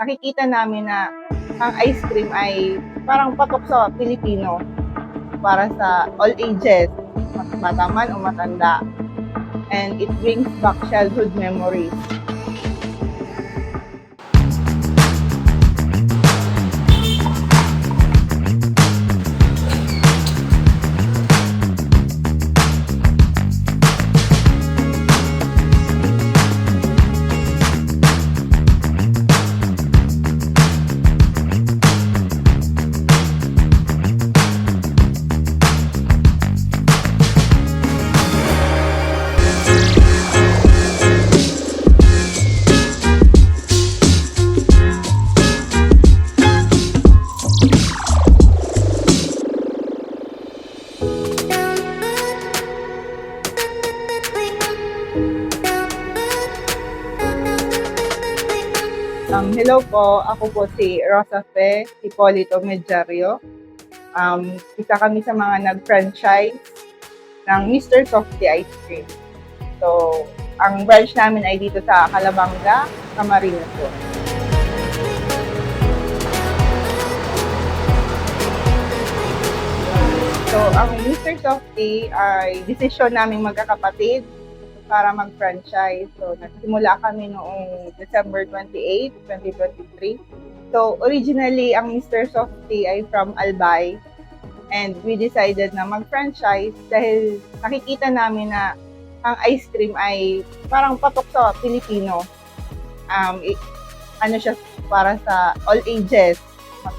nakikita namin na ang ice cream ay parang patok sa Pilipino para sa all ages, bata man o matanda. And it brings back childhood memories. Hello po, ako po si Rosa Fe Hipolito Medjario. Isa kami sa mga nag-franchise ng Mr. Softy Ice Cream. So, ang branch namin ay dito sa Calabanga, Camarines po. So, ang Mr. Softy ay desisyon naming magkakapatid para mag-franchise. So, nagsimula kami noong December 28, 2023. So, originally, ang Mr. Softy ay from Albay. And we decided na mag-franchise dahil nakikita namin na ang ice cream ay parang patok sa Pilipino. Ano siya para sa all ages,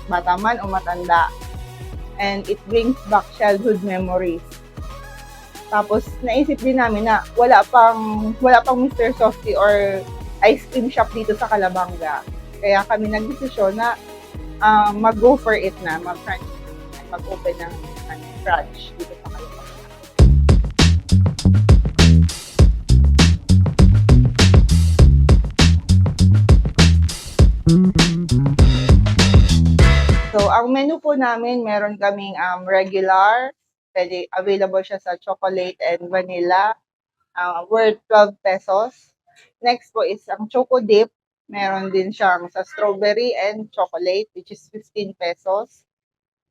bata man o matanda. And it brings back childhood memories. Tapos naisip din namin na wala pang Mr. Softy or ice cream shop dito sa Calabanga. Kaya kami nagdesisyon na mag-go for it na, mag-open ng branch dito sa Calabanga. So, ang menu po namin, meron kaming regular. Pwede, available siya sa chocolate and vanilla, worth 12 pesos. Next po is ang choco dip. Meron din siyang sa strawberry and chocolate, which is 15 pesos.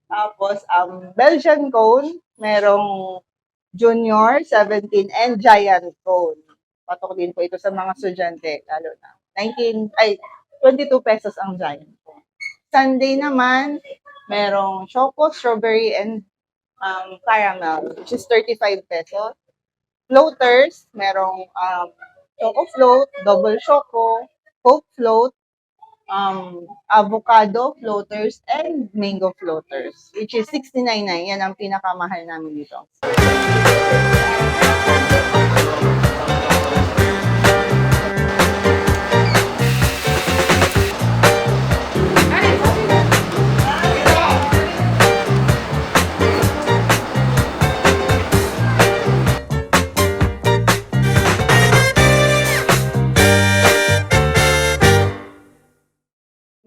Tapos, Belgian cone, merong junior, 17, and giant cone. Patok din po ito sa mga estudyante, lalo na. 22 pesos ang giant cone. Sunday naman, merong choco, strawberry, and caramel, which is 35 pesos. Floaters, merong choco float, double choco, coke float, avocado floaters, and mango floaters, which is 69.9. Yan ang pinakamahal namin dito.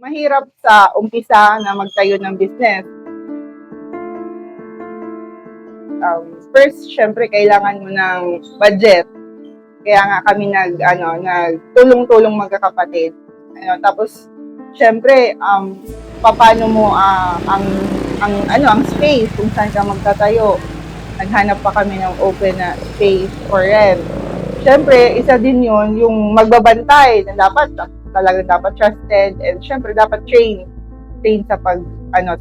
Mahirap sa umpisa na magtayo ng business. First, syempre kailangan mo ng budget. Kaya nga kami nagtulong-tulong magkakapatid. Tapos syempre paano mo ang space kung saan ka magtatayo. Naghanap pa kami ng open na space for rent. Syempre, isa din 'yon yung magbabantay na talagang dapat trusted, and syempre dapat train sa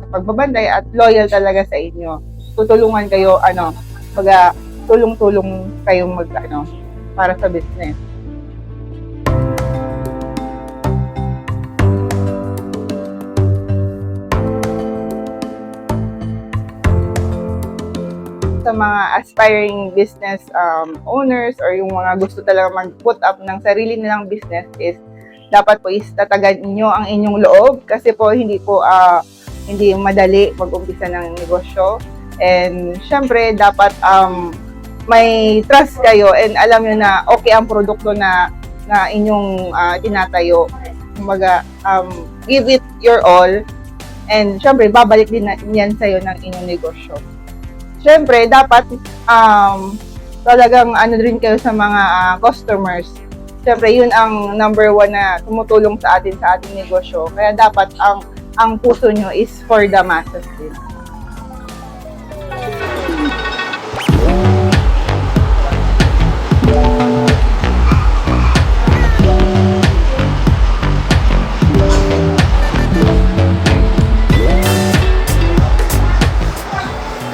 pagbabantay at loyal talaga sa inyo. Tutulungan kayo tulong-tulong kayong para sa business. Sa mga aspiring business owners or yung mga gusto talaga mag-put up ng sarili nilang business is dapat po tatagan niyo ang inyong loob kasi po hindi madali mag-umpisa ng negosyo. And syempre dapat may trust kayo and alam niyo na okay ang produkto na inyong tinatayo. Kumbaga, give it your all and syempre babalik din yan sa'yo ng inyong negosyo. Syempre dapat talagang rin kayo sa mga customers. Siyempre, yun ang number one na tumutulong sa atin sa ating negosyo. Kaya dapat ang puso nyo is for the masses din.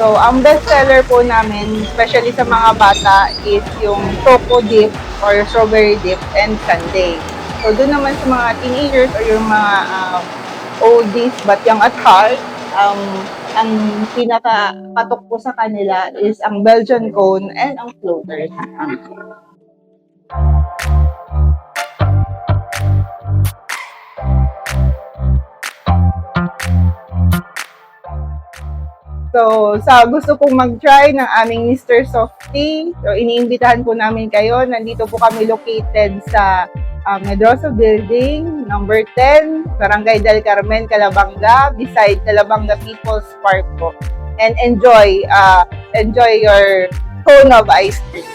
So, ang best seller po namin, especially sa mga bata, is yung choco dip or strawberry dip and sundae. So, doon naman sa mga teenagers or yung mga oldies but young at heart, ang pinaka-patok po sa kanila is ang Belgian cone and ang floaters. So, sa gusto pong mag-try ng aming Mr. Softy, so iniimbitahan po namin kayo. Nandito po kami located sa Medroso Building, number 10, Barangay del Carmen, Calabanga, beside Calabanga People's Park po. And enjoy your cone of ice cream.